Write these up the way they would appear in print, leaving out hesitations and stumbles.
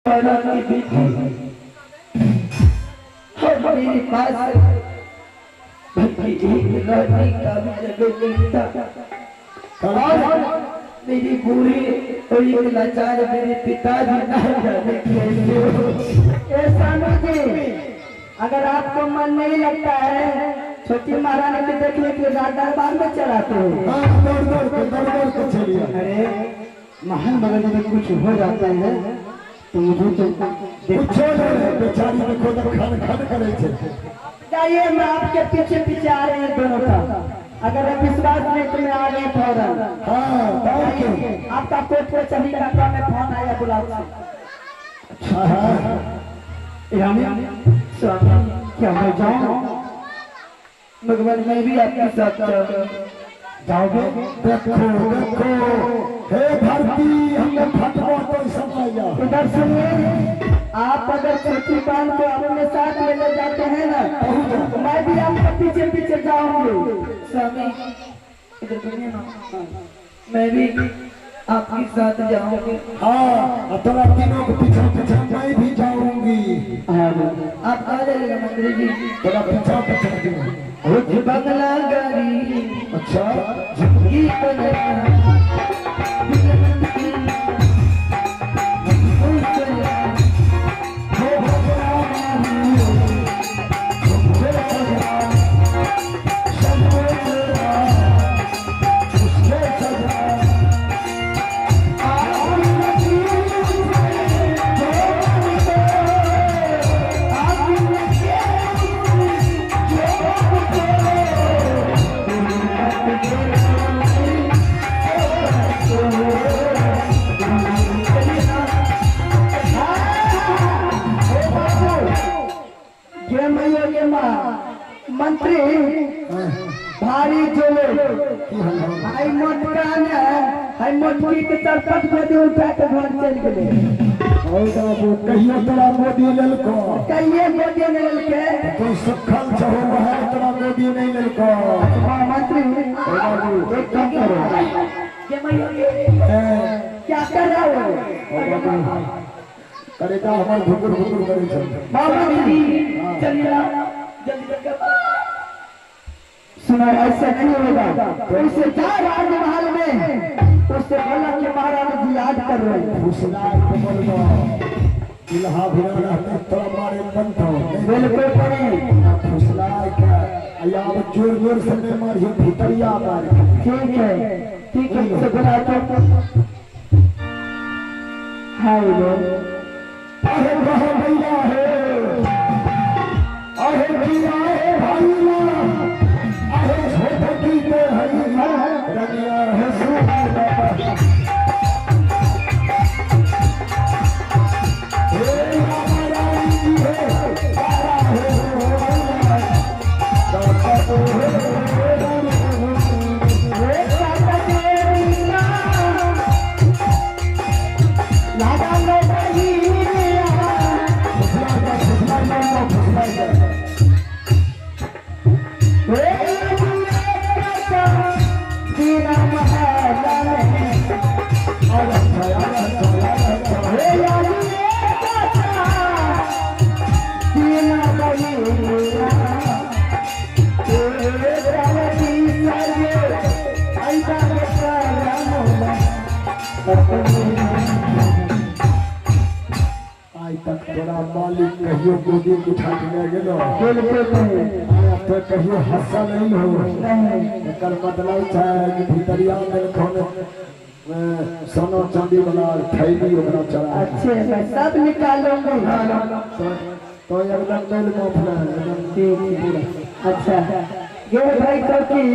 की बेटी और मेरे पास एक लड़की का भी जगह नहीं था और मेरी बूढ़ी और एक लाचार मेरे पिताजी ना जाने कैसे। ऐसा नहीं, अगर आपको मन नहीं लगता है छोटी महारानी के देखने के लिए दरबार में चलाते हो। दौड़ चलिए। अरे महान बगल में कुछ हो जाता है तो मुझे तो बेचारी देखो तो खान खान करे थे। जाइए, मैं आपके पीछे पीछे आ रहे हैं दोनों का। अगर आप विश्वास नहीं तो मैं आ रही फौरन। आपका कोट पे चली का काम में फोन आया बुलाओ। स्वामी क्या मैं जाऊँ? भगवान मैं भी आपके साथ जाओगे? देखो हे धरती हमने फटवा तो समझा। इधर सुनिए, आप अगर छोटी बहन को अपने साथ में ले जाते हैं ना तो मैं भी आपके पीछे पीछे जाऊंगी। स्वामी इधर सुनिए ना, मैं भी आपके साथ जाऊंगी। हाँ अपना तीनों के पीछे पीछे मैं भी जाऊंगी। आप आ जाइएगा मंत्री जी, थोड़ा पीछा पीछा बंगला गाड़ी। अच्छा जिंदगी मंत्री भारी जोले हाई मोटका ने हाई मोटकी के तरफ मोदी उठा के घर चल गए। कहियो तोरा मोदी ललको, कहिए मोदी ने ललके तो सुखल चाहो है तोरा मोदी नहीं ललको। मंत्री एक काम करो, क्या कर रहा हो? अरे का हमार घुकुर घुकुर करे छे बाबा जी चलिए जल्दी करके। सुना ऐसा नहीं होगा तो उसे जा राजमहल में उससे बोला कि महाराज जी याद कर रहे हैं। फुसलाए को बोलबो इल्हा भिरा रहते तोरा मारे बनतो बिल्कुल नहीं। फुसलाए का अब जोर जोर से नहीं मारियो भितरिया मार। ठीक है उसे बुला के हाय लो अरे कहां भैया है, अरे भैया है भैया, अरे छोटे की तो है रंगिया है सुना हे हमारा जी है सारा है दाता तो है आज तक तोरा मालिक कहियो गोदी उठा के ले गेलो तो कहियो हंसा नहीं हो। एकर मतलब है कि भितरिया में कौन सोना चांदी वाला थैली ओकरा चढ़ा। अच्छे मैं सब निकालूंगा तो एकदम दिल में उठना ठीक। अच्छा ये भाई तो की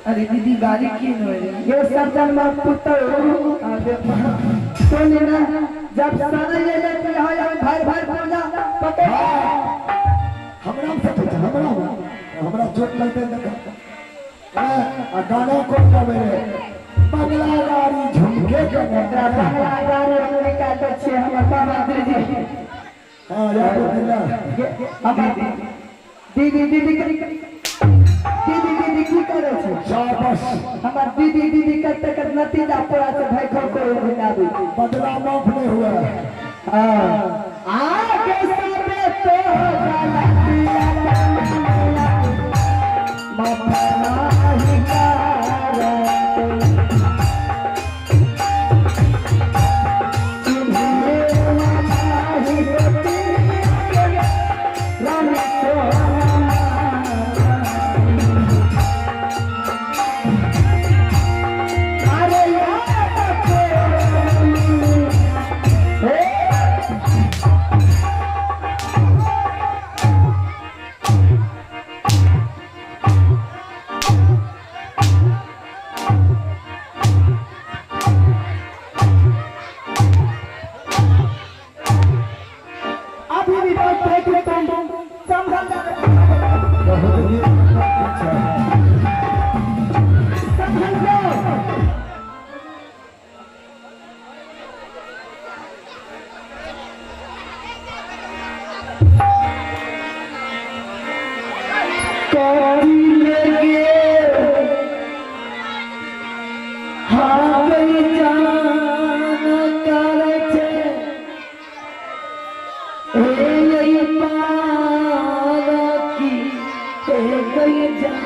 अरे दीदी गाड़ी की ये सब जन्म पुत्र सुन ना, जब सारा ये लेके यहाँ भाई भाई पूजा पटे हमरा चोट लगते गाना को मेरे बंगला गाड़ी झुमके के बंगला गाड़ी का तो छे हमारा मंत्री जी। हां याद दिला दीदी दीदी दीदी की करे छे शाबाश हमार दीदी करते कर नतीजा पूरा से भाई को बदला माफ नहीं हुआ। कौड़ी लेके हाँ गई जान करे छे ए यही पारा की ए गई जान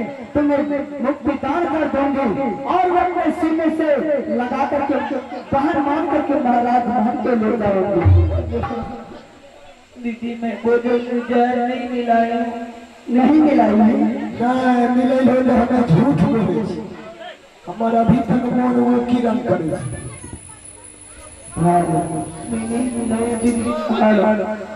मुक्ति दान कर दूंगी और वो अपने सीने से लगा करके बाहर मार करके महाराज महल के ले जाऊंगी। दीदी मैं वो जो जहर नहीं मिलाया नहीं मिलाई नहीं मिले हो तो हमें झूठ बोले हमारा अभी तक मन वो किरण करे नहीं मिलाया दीदी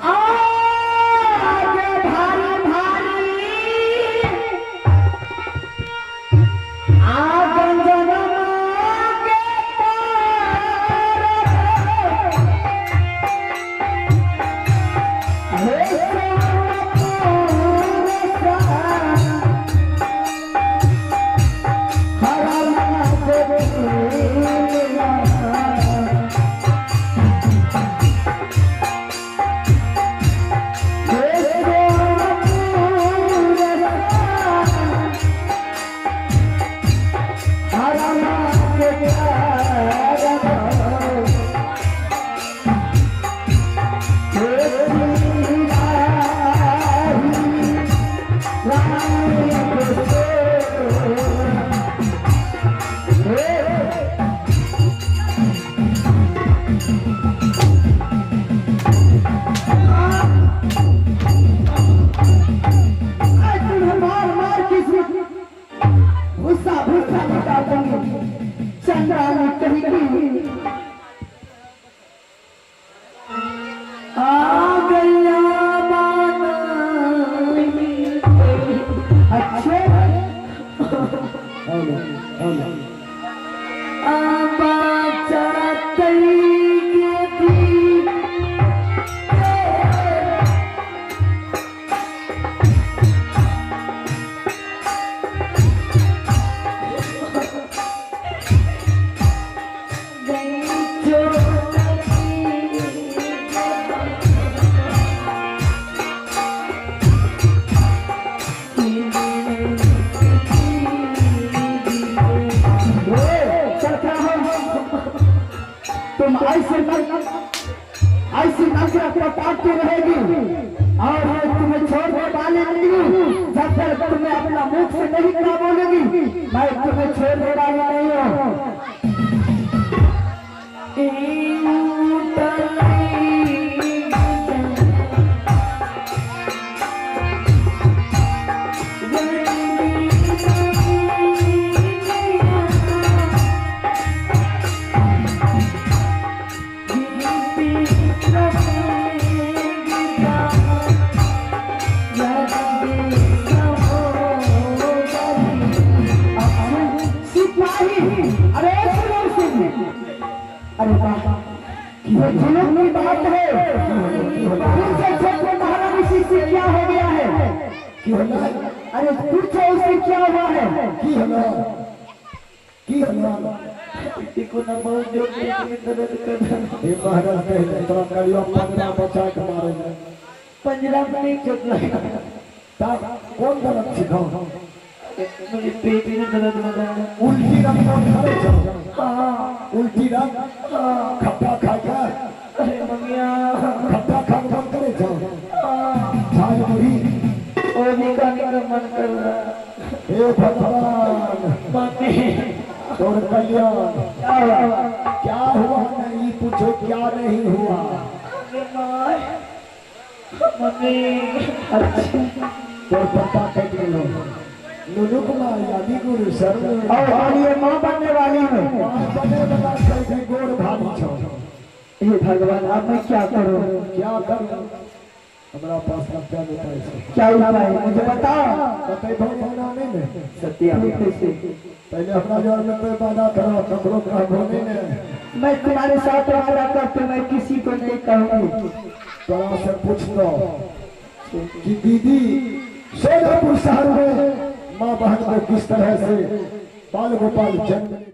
तुम ऐसे नफरत काटती रहेगी और तुम्हें छोड़ दे डालेगी जब तक तुम्हें अपना मुख से नहीं क्या बोलेगी मैं तुम्हें छोड़ दे डाली नहीं हूँ। अरे वाह ये जुलूम की बात है पूछो छोटे महारानी से क्या हो गया है अरे पूछो उससे क्या हुआ है की हला देखो ना बहुत जोर में दर्द कर ये महाराज कहते तो करियो पंजरा बचा के मारे पंजरा में नहीं चोट लगा ता कौन दर्द सिखाओ मुझे पेट में दर्द हो रहा है उल्टी रंग करे जाओ हाँ उल्टी रंग खट्टा खा गया अरे मम्मिया खट्टा खा बंद करे जाओ झाल मुड़ी और निकालने का मन कर रहा हे भगवान मम्मी तोर कल्याण क्या हुआ नहीं पूछो क्या नहीं हुआ मम्मी अच्छा तोर पप्पा कट गेलो नुनुक माँ यादी गुरु शरण और ये माँ बनने वाली है। बने बना कैसे गोड़ भारी छो। हे भगवान अब मैं क्या करूं? क्या करूं? हमारा पास रुपया नहीं पैसे। क्या उपाय मुझे बताओ। बताइए भगवान नहीं में सत्य कैसे? पहले अपना जो में पे वादा करो कपड़ों का होने ने मैं तुम्हारे साथ वादा करते मैं किसी को नहीं कहूंगी। तोरा से पूछ लो कि दीदी सोनापुर शहर में माँ बहन को किस तरह से बाल गोपाल जन्म